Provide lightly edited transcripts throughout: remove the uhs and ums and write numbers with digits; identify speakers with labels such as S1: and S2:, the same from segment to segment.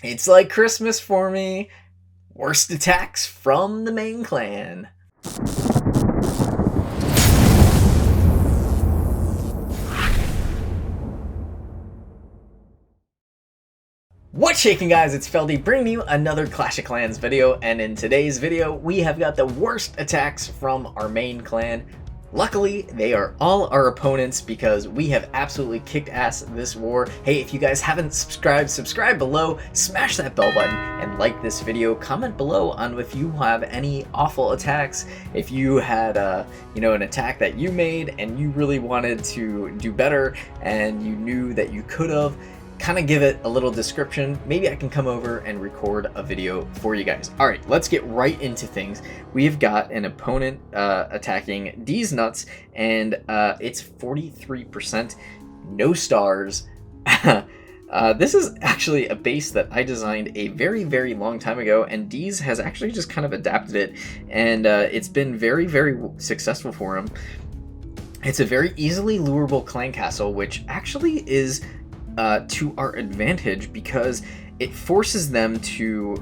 S1: It's like Christmas for me. Worst attacks from the main clan. What's shaking, guys? It's Feldy bringing you another Clash of Clans video, and in today's video we have got the worst attacks from our main clan. Luckily, they are all our opponents because we have absolutely kicked ass this war. Hey, if you guys haven't subscribed, subscribe below, smash that bell button, and like this video. Comment below on if you have any awful attacks. If you had, an attack that you made and you really wanted to do better and you knew that you could have, kind of give it a little description. Maybe I can come over and record a video for you guys. All right, let's get right into things. We've got an opponent attacking D's nuts, and it's 43%, no stars. This is actually a base that I designed a very, very long time ago, and D's has actually just kind of adapted it, and it's been very, very successful for him. It's a very easily lurable clan castle, which actually is to our advantage because it forces them to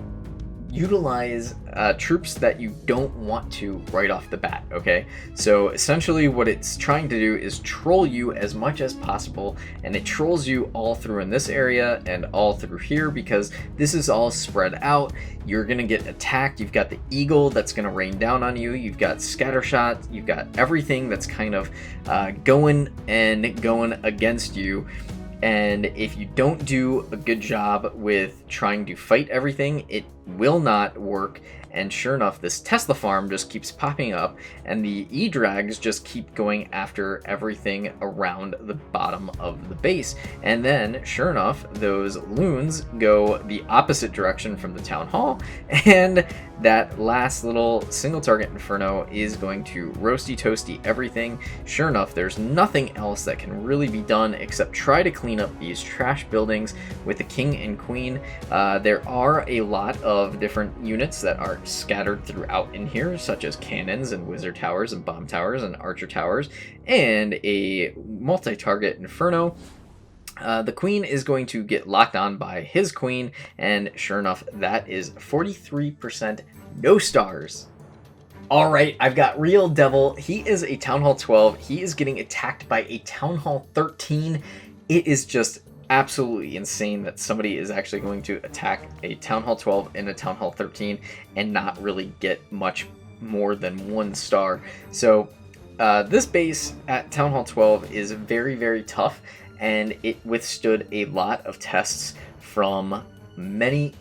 S1: utilize troops that you don't want to right off the bat, okay? So essentially what it's trying to do is troll you as much as possible, and it trolls you all through in this area and all through here because this is all spread out. You're gonna get attacked. You've got the eagle that's gonna rain down on you. You've got scatter shot. You've got everything that's kind of going against you. And if you don't do a good job with trying to fight everything, it will not work. And sure enough, this Tesla farm just keeps popping up, and the E-Drags just keep going after everything around the bottom of the base. And then, sure enough, those loons go the opposite direction from the town hall, and that last little single target inferno is going to roasty toasty everything. Sure enough, there's nothing else that can really be done except try to clean up these trash buildings with the king and queen. There are a lot of different units that are scattered throughout in here, such as cannons and wizard towers and bomb towers and archer towers, and a multi-target inferno. The queen is going to get locked on by his queen, and sure enough, that is 43% no stars. All right, I've got Real Devil. He is a Town Hall 12. He is getting attacked by a Town Hall 13. It is just absolutely insane that somebody is actually going to attack a Town Hall 12 and a Town Hall 13 and not really get much more than 1 star. So this base at Town Hall 12 is very, very tough, and it withstood a lot of tests from many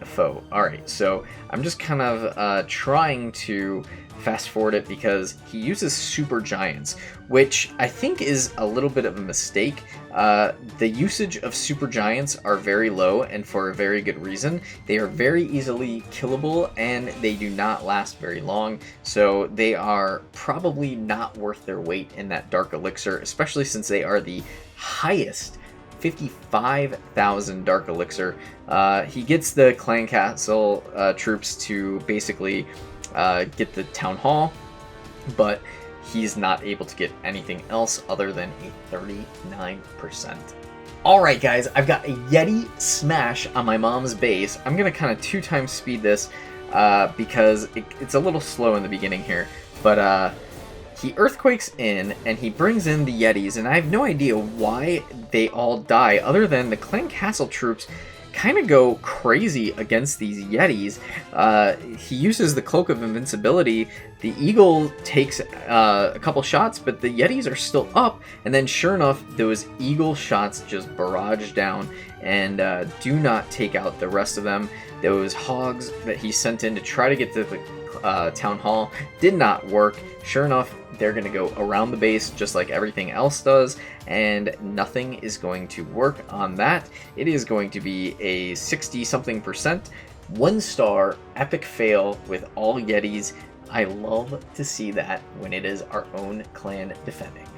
S1: foe. All right, so I'm just kind of trying to fast forward it because he uses super giants, which I think is a little bit of a mistake. The usage of super giants are very low, and for a very good reason. They are very easily killable, and they do not last very long, so they are probably not worth their weight in that dark elixir, especially since they are the highest 55,000 dark elixir. He gets the clan castle troops to basically get the town hall, but he's not able to get anything else other than a 39%. Alright guys, I've got a Yeti Smash on my mom's base. I'm gonna kind of 2x speed this because it's a little slow in the beginning here, but he earthquakes in, and he brings in the Yetis, and I have no idea why they all die, other than the clan castle troops kind of go crazy against these Yetis. He uses the Cloak of Invincibility. The Eagle takes a couple shots, but the Yetis are still up, and then sure enough, those Eagle shots just barrage down and do not take out the rest of them. Those hogs that he sent in to try to get to the town hall did not work. Sure enough, they're going to go around the base just like everything else does, and nothing is going to work on that. It is going to be a 60-something%, 1 star, epic fail with all Yetis. I love to see that when it is our own clan defending.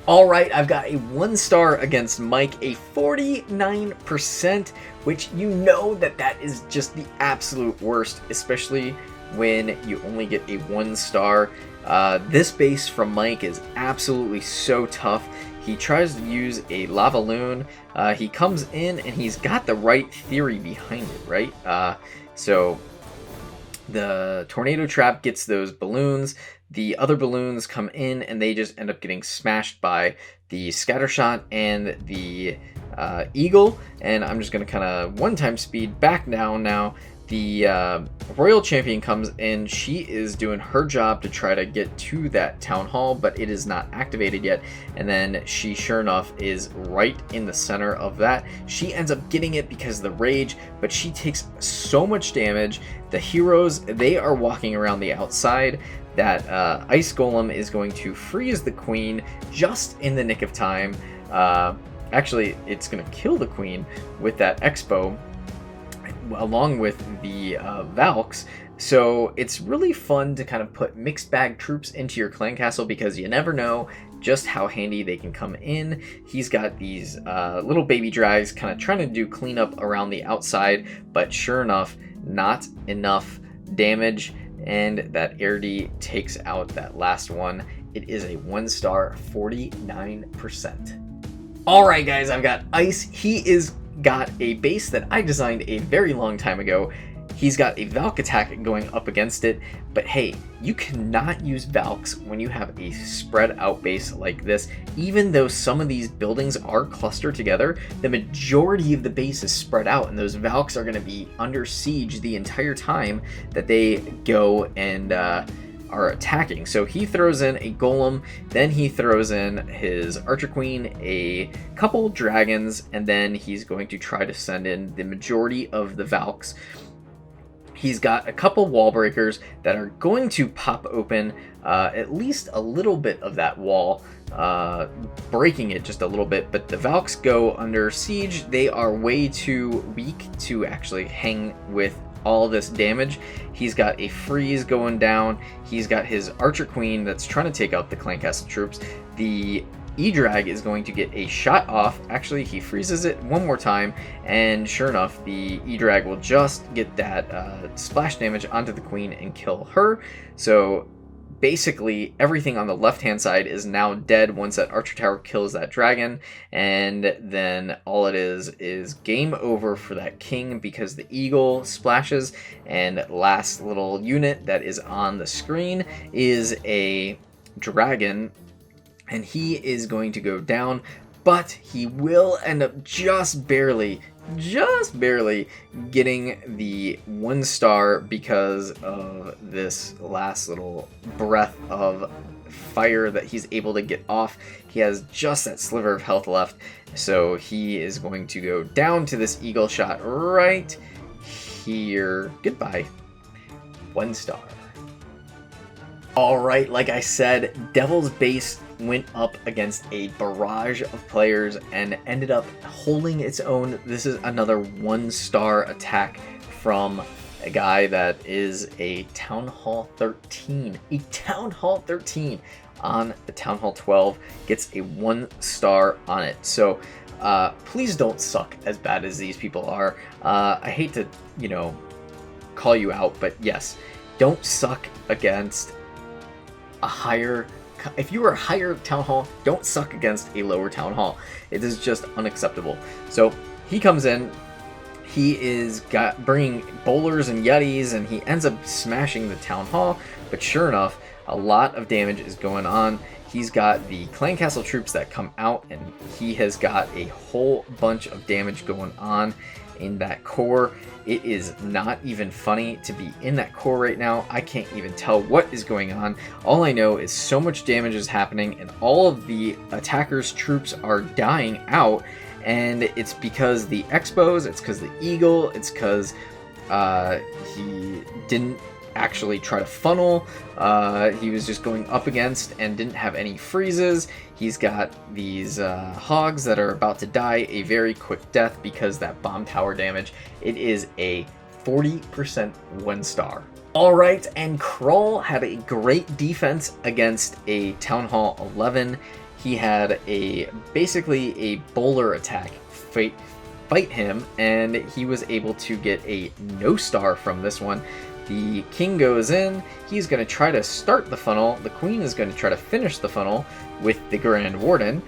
S1: Alright, I've got a 1 star against Mike, a 49%, which you know that is just the absolute worst, especially when you only get a 1 star. This base from Mike is absolutely so tough. He tries to use a lava loon. He comes in and he's got the right theory behind it, right? So the tornado trap gets those balloons. The other balloons come in and they just end up getting smashed by the scatter shot and the eagle. And I'm just going to kind of one-time speed back down now. The royal champion comes in. She is doing her job to try to get to that town hall, but it is not activated yet. And then she, sure enough, is right in the center of that. She ends up getting it because of the rage, but she takes so much damage. The heroes, they are walking around the outside. That ice golem is going to freeze the queen just in the nick of time. Actually, it's going to kill the queen with that expo, along with the Valks. So it's really fun to kind of put mixed bag troops into your clan castle because you never know just how handy they can come in. He's got these little baby drags kind of trying to do cleanup around the outside, but sure enough, not enough damage, and that Air D takes out that last one. It is a 1-star, 49%. All right, guys, I've got Ice. He is got a base that I designed a very long time ago. He's got a Valk attack going up against it, but hey, you cannot use Valks when you have a spread out base like this. Even though some of these buildings are clustered together, the majority of the base is spread out, and those Valks are going to be under siege the entire time that they go and are attacking. So he throws in a golem, then he throws in his archer queen, a couple dragons, and then he's going to try to send in the majority of the Valks. He's got a couple wall breakers that are going to pop open at least a little bit of that wall, breaking it just a little bit, but the Valks go under siege. They are way too weak to actually hang with all this damage. He's got a freeze going down. He's got his archer queen that's trying to take out the clan castle troops. The E-Drag is going to get a shot off. Actually, he freezes it one more time, and sure enough, the E-Drag will just get that splash damage onto the queen and kill her. So basically, everything on the left-hand side is now dead once that archer tower kills that dragon, and then all it is game over for that king because the eagle splashes, and last little unit that is on the screen is a dragon, and he is going to go down, but he will end up just barely getting the 1-star because of this last little breath of fire that he's able to get off. He has just that sliver of health left, so he is going to go down to this eagle shot right here. Goodbye. 1-star. Alright, like I said, Devil's Base went up against a barrage of players and ended up holding its own. This is another 1-star attack from a guy that is a Town Hall 13. A Town Hall 13 on the Town Hall 12 gets a 1-star on it. So please don't suck as bad as these people are. I hate to, call you out, but yes, don't suck against a higher. If you are a higher Town Hall, don't suck against a lower Town Hall. It is just unacceptable. So he comes in, he is bringing bowlers and yetis, and he ends up smashing the Town Hall. But sure enough, a lot of damage is going on. He's got the clan castle troops that come out, and he has got a whole bunch of damage going on in that core. It is not even funny to be in that core right now. I can't even tell what is going on. All I know is so much damage is happening, and all of the attackers' troops are dying out, and it's because the expos, it's because the eagle, it's because he didn't actually try to funnel. He was just going up against and didn't have any freezes. He's got these hogs that are about to die a very quick death because that bomb tower damage. It is a 40% 1-star. Alright, and Krull had a great defense against a Town Hall 11. He had basically a bowler attack fight him, and he was able to get a no-star from this one. The king goes in. He's going to try to start the funnel. The queen is going to try to finish the funnel with the Grand Warden.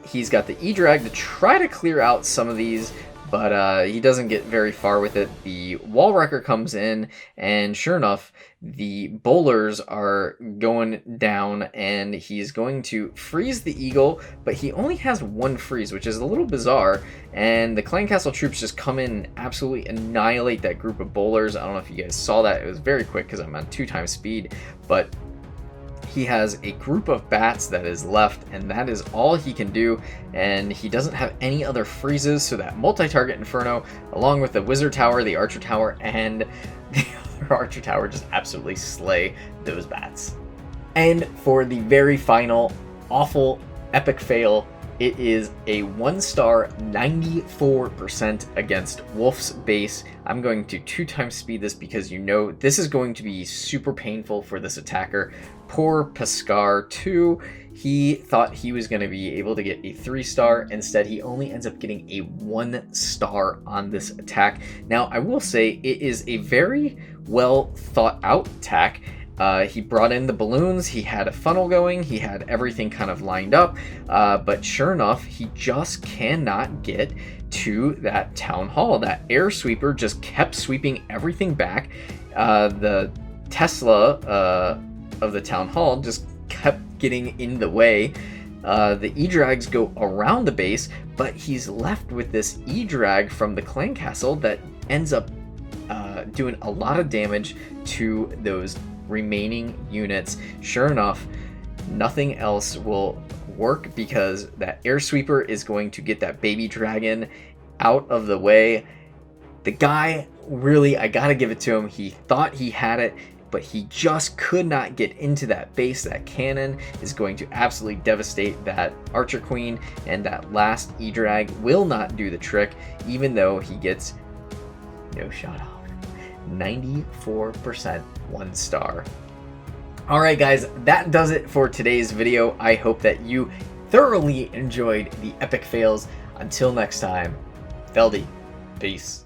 S1: He's got the E-Drag to try to clear out some of these, but he doesn't get very far with it. The Wall Wrecker comes in, and sure enough, the bowlers are going down, and he's going to freeze the eagle, but he only has one freeze, which is a little bizarre, and the Clan Castle troops just come in and absolutely annihilate that group of bowlers. I don't know if you guys saw that. It was very quick because I'm on 2x speed, but he has a group of bats that is left, and that is all he can do, and he doesn't have any other freezes, so that multi-target Inferno, along with the Wizard Tower, the Archer Tower, and the other Archer Tower just absolutely slay those bats. And for the very final, awful, epic fail, it is a 1-star 94% against Wolf's base. I'm going to 2x speed this because you know this is going to be super painful for this attacker. Poor Pescar 2, he thought he was going to be able to get a 3-star. Instead, he only ends up getting a 1-star on this attack. Now, I will say it is a very well thought out attack. He brought in the balloons, he had a funnel going, he had everything kind of lined up, but sure enough, he just cannot get to that town hall. That air sweeper just kept sweeping everything back. The Tesla of the town hall just kept getting in the way. The E-Drags go around the base, but he's left with this E-Drag from the Clan Castle that ends up doing a lot of damage to those remaining units. Sure enough, nothing else will work because that air sweeper is going to get that baby dragon out of the way. The guy, really, I gotta give it to him, he thought he had it, but he just could not get into that base. That cannon is going to absolutely devastate that Archer Queen, and that last E-Drag will not do the trick, even though he gets no shot off. 94% 1-star. Alright guys, that does it for today's video. I hope that you thoroughly enjoyed the epic fails. Until next time, Feldy, peace.